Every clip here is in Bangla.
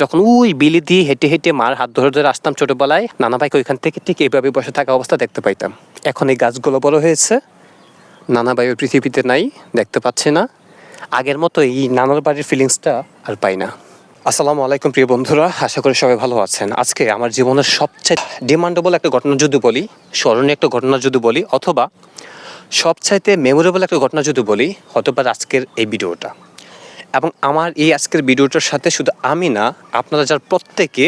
যখন ওই বিলি দিয়ে হেঁটে হেঁটে মার হাত ধরে ধরে আসতাম ছোটোবেলায়, নানা ভাইকে ওইখান থেকে ঠিক এইভাবে বসে থাকা অবস্থা দেখতে পাইতাম। এখন এই গাছগুলো বড় হয়েছে, নানা ভাই ওই পৃথিবীতে নাই, দেখতে পাচ্ছি না। আগের মতো এই নানার বাড়ির ফিলিংসটা আর পাই না। আসসালামু আলাইকুম প্রিয় বন্ধুরা, আশা করি সবাই ভালো আছেন। আজকে আমার জীবনের সবচেয়ে ডিমান্ডেবল একটা ঘটনা যদি বলি, স্মরণীয় একটা ঘটনা যদি বলি, অথবা সবচাইতে মেমোরেবল একটা ঘটনা যদি বলি, হয়তোবা আজকের এই ভিডিওটা। এবং আমার এই আজকের ভিডিওটার সাথে শুধু আমি না, আপনারা যারা প্রত্যেকে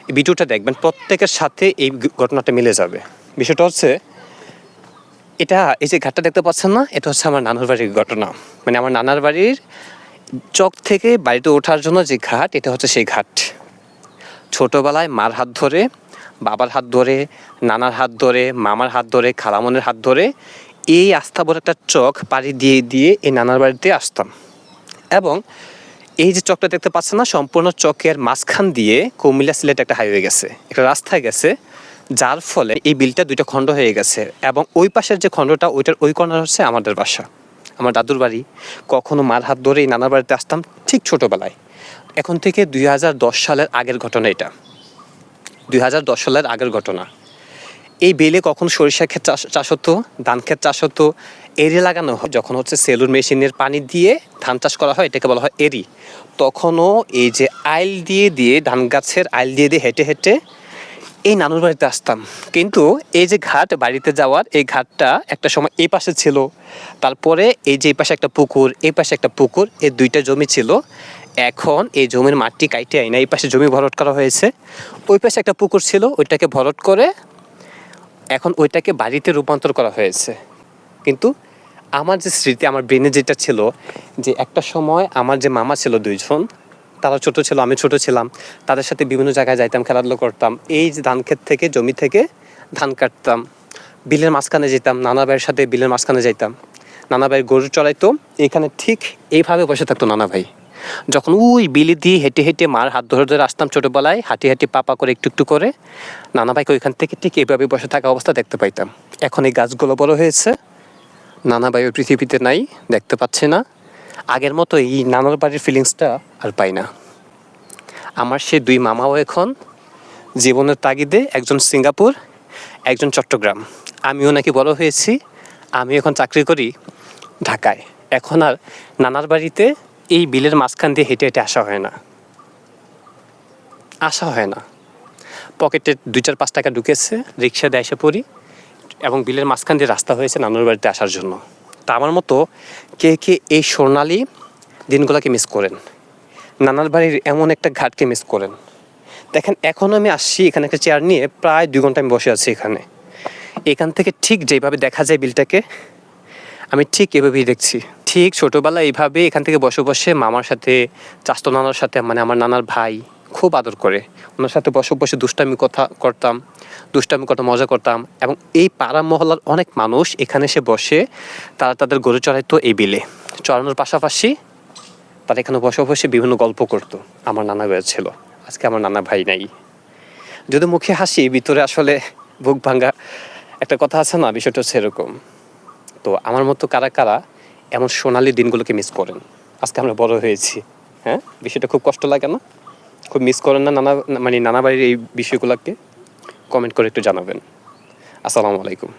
এই ভিডিওটা দেখবেন, প্রত্যেকের সাথে এই ঘটনাটা মিলে যাবে। বিষয়টা হচ্ছে এটা, এই যে ঘাটটা দেখতে পাচ্ছেন না, এটা হচ্ছে আমার নানার বাড়ির ঘটনা। মানে আমার নানার বাড়ির চক থেকে বাড়িতে ওঠার জন্য যে ঘাট, এটা হচ্ছে সেই ঘাট। ছোটোবেলায় মার হাত ধরে, বাবার হাত ধরে, নানার হাত ধরে, মামার হাত ধরে, খালামনের হাত ধরে এই আস্থাভর একটা চক পাড়ি দিয়ে দিয়ে এই নানার বাড়িতে আসতাম। এবং এই যে চকটা দেখতে পাচ্ছেন না, সম্পূর্ণ চকের মাঝখান দিয়ে কুমিল্লা সিলেট একটা হাইওয়ে গেছে, একটা রাস্তায় গেছে, যার ফলে এই বিলটা দুইটা খণ্ড হয়ে গেছে। এবং ওই পাশের যে খণ্ডটা, ওইটার ওই কর্নার হচ্ছে আমাদের বাসা, আমার দাদুর বাড়ি। কখনো মার হাত ধরে এই নানার বাড়িতে আসতাম ঠিক ছোটোবেলায়। এখন থেকে 2010 সালের আগের ঘটনা এটা, 2010 সালের আগের ঘটনা। এই বেলে কখন সরিষা ক্ষেত চাষ হতো, ধান ক্ষেত চাষ হতো, এরি লাগানো হয় যখন হচ্ছে সেলুর মেশিনের পানি দিয়ে ধান চাষ করা হয়, এটাকে বলা হয় এরি। তখনও এই যে আইল দিয়ে দিয়ে, ধান গাছের আইল দিয়ে দিয়ে হেঁটে হেঁটে এই নানুর বাড়িতে আসতাম। কিন্তু এই যে ঘাট বাড়িতে যাওয়ার, এই ঘাটটা একটা সময় এই পাশে ছিল, তারপরে এই যে এই পাশে একটা পুকুর, এই পাশে একটা পুকুর, এই দুইটা জমি ছিল। এখন এই জমির মাটি কাইটে আইনা এই পাশে জমি ভরাট করা হয়েছে। ওই পাশে একটা পুকুর ছিল, ওইটাকে ভরাট করে এখন ওইটাকে বাড়িতে রূপান্তর করা হয়েছে। কিন্তু আমার যে স্মৃতি, আমার ব্রেনে যেটা ছিল, যে একটা সময় আমার যে মামা ছিল দুইজন, তারা ছোট ছিল, আমি ছোট ছিলাম, তাদের সাথে বিভিন্ন জায়গায় যাইতাম, খেলাধুলো করতাম। এই যে ধান ক্ষেত থেকে, জমি থেকে ধান কাটতাম, বিলের মাঝখানে যেতাম, নানা ভাইয়ের সাথে বিলের মাঝখানে যাইতাম। নানা ভাই গরু চড়াইতো, এখানে ঠিক এইভাবে বসে থাকতো নানা ভাই। যখন ওই বিলি দিয়ে হেঁটে হেঁটে মার হাত ধরে ধরে আসতাম ছোটোবেলায়, হাঁটি হাঁটি পাপা করে একটু একটু করে, নানা ভাইকে ওইখান থেকে ঠিক এইভাবে বসে থাকা অবস্থা দেখতে পাইতাম। এখন এই গাছগুলো বড় হয়েছে, নানা ভাই ওই পৃথিবীতে নাই, দেখতে পাচ্ছি না। আগের মতো এই নানার বাড়ির ফিলিংসটা আর পাই না। আমার সে দুই মামাও এখন জীবনের তাগিদে, একজন সিঙ্গাপুর, একজন চট্টগ্রাম। আমিও নাকি বড় হয়েছি, আমি এখন চাকরি করি ঢাকায়। এখন আর নানার বাড়িতে এই বিলের মাঝখান দিয়ে হেঁটে হেঁটে আসা হয় না। পকেটে 2-4-5 টাকা ঢুকেছে, রিক্সা দিয়ে এসে পড়ি, এবং বিলের মাঝখান দিয়ে রাস্তা হয়েছে নানুর বাড়িতে আসার জন্য। তা আমার মতো কে কে এই স্বর্ণালী দিনগুলোকে মিস করেন, নানার বাড়ির এমন একটা ঘাটকে মিস করেন? দেখেন, এখন আমি আসছি এখানে একটা চেয়ার নিয়ে, প্রায় 2 ঘন্টা আমি বসে আছি এখানে। এখান থেকে ঠিক যেভাবে দেখা যায় বিলটাকে, আমি ঠিক এভাবেই দেখছি। ঠিক ছোটোবেলায় এইভাবে এখান থেকে বসে বসে মামার সাথে, চাচতো নানার সাথে, মানে আমার নানার ভাই খুব আদর করে, ওনার সাথে বসে বসে দুষ্টামি কথা মজা করতাম। এবং এই পাড়া মহল্লার অনেক মানুষ এখানে এসে বসে, তারা তাদের গরু চড়াইতো এই বিলে। চড়ানোর পাশাপাশি তারা এখানে বসে বসে বিভিন্ন গল্প করতো। আমার নানা ভাই ছিল, আজকে আমার নানা ভাই নাই। যদি মুখে হাসি, ভিতরে আসলে বুক ভাঙ্গা একটা কথা আছে না, বিষয়টা হচ্ছে এরকম। তো আমার মতো কারা কারা এমন সোনালি দিনগুলোকে মিস করেন? আজকে আমরা বড় হয়েছি, হ্যাঁ, বিষয়টা খুব কষ্ট লাগে না? খুব মিস করেন না নানা বাড়ির এই বিষয়গুলোকে? কমেন্ট করে একটু জানাবেন। আসসালামু আলাইকুম।